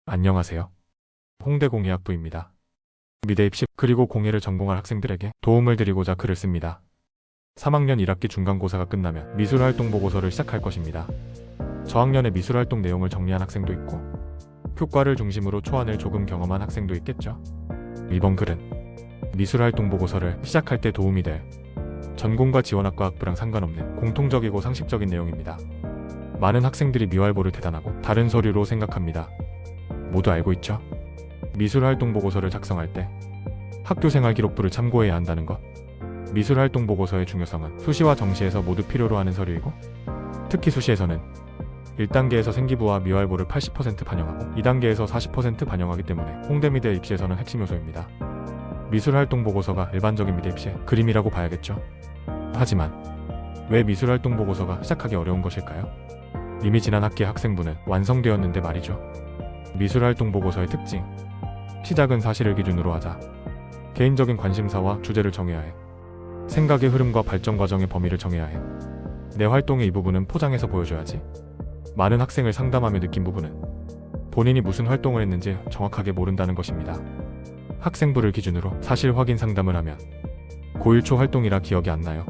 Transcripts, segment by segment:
안녕하세요. 홍대공예학부입니다. 미대 입시 그리고 공예를 전공할 학생들에게 도움을 드리고자 글을 씁니다. 3학년 1학기 중간고사가 끝나면 미술활동 보고서를 시작할 것입니다. 저학년의 미술활동 내용을 정리한 학생도 있고 교과를 중심으로 초안을 조금 경험한 학생도 있겠죠. 이번 글은 미술활동 보고서를 시작할 때 도움이 될 전공과 지원학과 학부랑 상관없는 공통적이고 상식적인 내용입니다. 많은 학생들이 미활보를 대단하고 다른 서류로 생각합니다. 모두 알고 있죠? 미술활동 보고서를 작성할 때 학교생활 기록부를 참고해야 한다는 것. 미술활동 보고서의 중요성은 수시와 정시에서 모두 필요로 하는 서류이고 특히 수시에서는 1단계에서 생기부와 미활보를 80% 반영하고 2단계에서 40% 반영하기 때문에 홍대미대 입시에서는 핵심 요소입니다. 미술활동 보고서가 일반적인 미대 입시의 그림이라고 봐야겠죠. 하지만 왜 미술활동 보고서가 시작하기 어려운 것일까요? 이미 지난 학기의 학생부는 완성되었는데 말이죠. 미술활동 보고서의 특징. 시작은 사실을 기준으로 하자. 개인적인 관심사와 주제를 정해야 해. 생각의 흐름과 발전 과정의 범위를 정해야 해. 내 활동의 이 부분은 포장해서 보여줘야지. 많은 학생을 상담하며 느낀 부분은 본인이 무슨 활동을 했는지 정확하게 모른다는 것입니다. 학생부를 기준으로 사실 확인 상담을 하면 고1 초 활동이라 기억이 안 나요.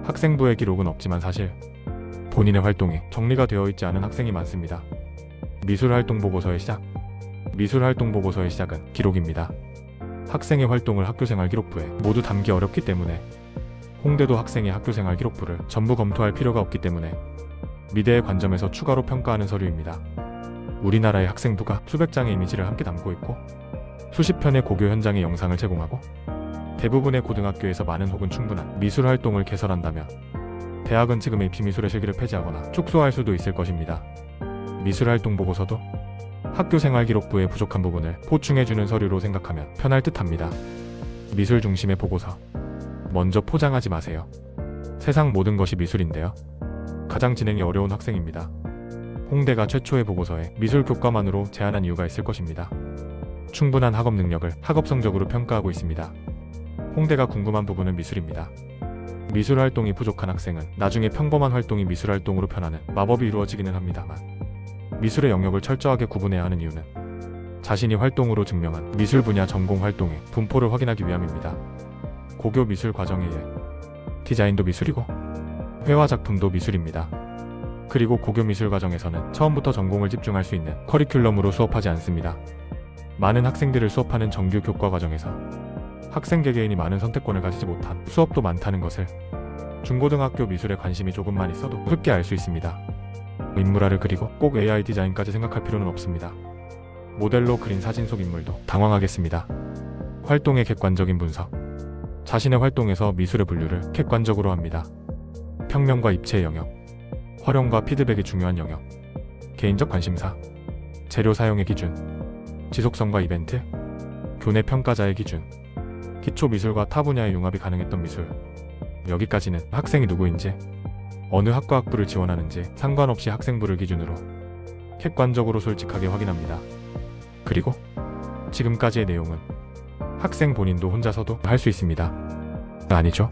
학생부의 기록은 없지만 사실 본인의 활동이 정리가 되어 있지 않은 학생이 많습니다. 미술활동 보고서의 시작. 미술활동 보고서의 시작은 기록입니다. 학생의 활동을 학교생활 기록부에 모두 담기 어렵기 때문에 홍대도 학생의 학교생활 기록부를 전부 검토할 필요가 없기 때문에 미대의 관점에서 추가로 평가하는 서류입니다. 우리나라의 학생부가 수백 장의 이미지를 함께 담고 있고 수십 편의 고교 현장의 영상을 제공하고 대부분의 고등학교에서 많은 혹은 충분한 미술활동을 개설한다면 대학은 지금의 비미술의 실기를 폐지하거나 축소할 수도 있을 것입니다. 미술활동 보고서도 학교생활 기록부의 부족한 부분을 보충해주는 서류로 생각하면 편할 듯합니다. 미술 중심의 보고서. 먼저 포장하지 마세요. 세상 모든 것이 미술인데요. 가장 진행이 어려운 학생입니다. 홍대가 최초의 보고서에 미술 교과만으로 제한한 이유가 있을 것입니다. 충분한 학업 능력을 학업 성적으로 평가하고 있습니다. 홍대가 궁금한 부분은 미술입니다. 미술 활동이 부족한 학생은 나중에 평범한 활동이 미술 활동으로 변하는 마법이 이루어지기는 합니다만 미술의 영역을 철저하게 구분해야 하는 이유는 자신이 활동으로 증명한 미술 분야 전공 활동의 분포를 확인하기 위함입니다. 고교 미술 과정의 디자인도 미술이고 회화 작품도 미술입니다. 그리고 고교 미술 과정에서는 처음부터 전공을 집중할 수 있는 커리큘럼으로 수업하지 않습니다. 많은 학생들을 수업하는 정규 교과 과정에서 학생 개개인이 많은 선택권을 가지지 못한 수업도 많다는 것을 중고등학교 미술에 관심이 조금만 있어도 쉽게 알 수 있습니다. 인물화를 그리고 꼭 AI 디자인까지 생각할 필요는 없습니다. 모델로 그린 사진 속 인물도 당황하겠습니다. 활동의 객관적인 분석. 자신의 활동에서 미술의 분류를 객관적으로 합니다. 평면과 입체의 영역, 활용과 피드백이 중요한 영역, 개인적 관심사, 재료 사용의 기준, 지속성과 이벤트, 교내 평가자의 기준, 기초 미술과 타 분야의 융합이 가능했던 미술. 여기까지는 학생이 누구인지, 어느 학과 학부를 지원하는지 상관없이 학생부를 기준으로 객관적으로 솔직하게 확인합니다. 그리고 지금까지의 내용은 학생 본인도 혼자서도 할 수 있습니다. 아니죠.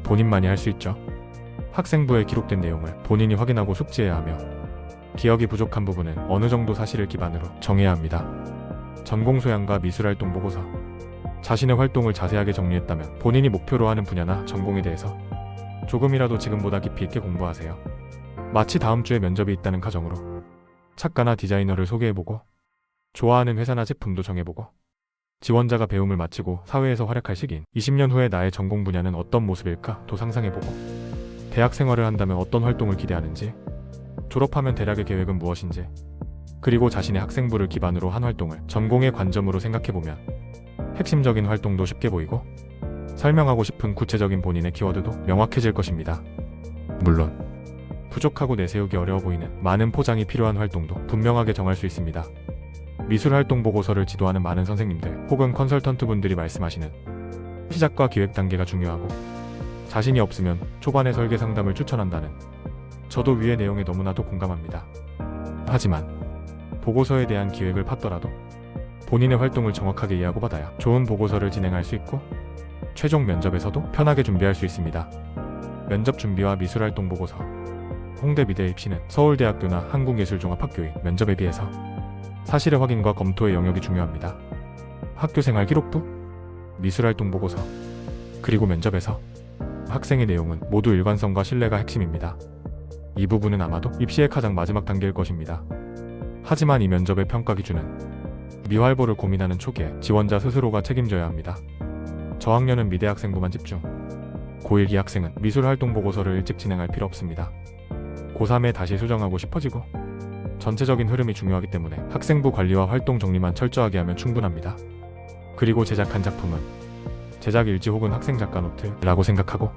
본인만이 할 수 있죠. 학생부에 기록된 내용을 본인이 확인하고 숙지해야 하며 기억이 부족한 부분은 어느 정도 사실을 기반으로 정해야 합니다. 전공 소양과 미술활동 보고서. 자신의 활동을 자세하게 정리했다면 본인이 목표로 하는 분야나 전공에 대해서 조금이라도 지금보다 깊이 있게 공부하세요. 마치 다음 주에 면접이 있다는 가정으로 작가나 디자이너를 소개해보고 좋아하는 회사나 제품도 정해보고 지원자가 배움을 마치고 사회에서 활약할 시기인 20년 후에 나의 전공 분야는 어떤 모습일까 도 상상해보고 대학 생활을 한다면 어떤 활동을 기대하는지, 졸업하면 대략의 계획은 무엇인지, 그리고 자신의 학생부를 기반으로 한 활동을 전공의 관점으로 생각해보면 핵심적인 활동도 쉽게 보이고 설명하고 싶은 구체적인 본인의 키워드도 명확해질 것입니다. 물론 부족하고 내세우기 어려워 보이는 많은 포장이 필요한 활동도 분명하게 정할 수 있습니다. 미술활동 보고서를 지도하는 많은 선생님들 혹은 컨설턴트 분들이 말씀하시는 시작과 기획 단계가 중요하고 자신이 없으면 초반에 설계 상담을 추천한다는 저도 위의 내용에 너무나도 공감합니다. 하지만 보고서에 대한 기획을 팠더라도 본인의 활동을 정확하게 이해하고 받아야 좋은 보고서를 진행할 수 있고 최종 면접에서도 편하게 준비할 수 있습니다. 면접 준비와 미술활동 보고서. 홍대 미대 입시는 서울대학교나 한국예술종합학교의 면접에 비해서 사실의 확인과 검토의 영역이 중요합니다. 학교생활 기록부, 미술활동 보고서, 그리고 면접에서 학생의 내용은 모두 일관성과 신뢰가 핵심입니다. 이 부분은 아마도 입시의 가장 마지막 단계일 것입니다. 하지만 이 면접의 평가 기준은 미활보를 고민하는 초기에 지원자 스스로가 책임져야 합니다. 저학년은 미대 학생부만 집중, 고1 기학생은 미술활동 보고서를 일찍 진행할 필요 없습니다. 고3에 다시 수정하고 싶어지고 전체적인 흐름이 중요하기 때문에 학생부 관리와 활동 정리만 철저하게 하면 충분합니다. 그리고 제작한 작품은 제작 일지 혹은 학생 작가 노트라고 생각하고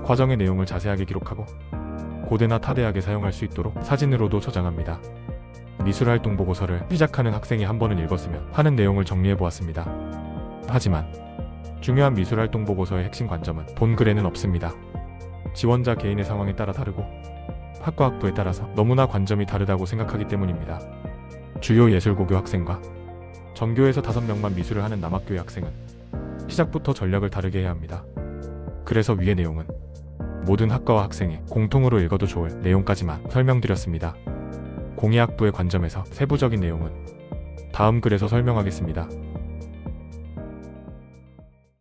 과정의 내용을 자세하게 기록하고 고대나 타대하게 사용할 수 있도록 사진으로도 저장합니다. 미술활동 보고서를 시작하는 학생이 한 번은 읽었으면 하는 내용을 정리해보았습니다. 하지만 중요한 미술활동 보고서의 핵심 관점은 본글에는 없습니다. 지원자 개인의 상황에 따라 다르고 학과 학부에 따라서 너무나 관점이 다르다고 생각하기 때문입니다. 주요 예술고교 학생과 전교에서 5명만 미술을 하는 남학교의 학생은 시작부터 전략을 다르게 해야 합니다. 그래서 위의 내용은 모든 학과와 학생이 공통으로 읽어도 좋을 내용까지만 설명드렸습니다. 공예학부의 관점에서 세부적인 내용은 다음 글에서 설명하겠습니다.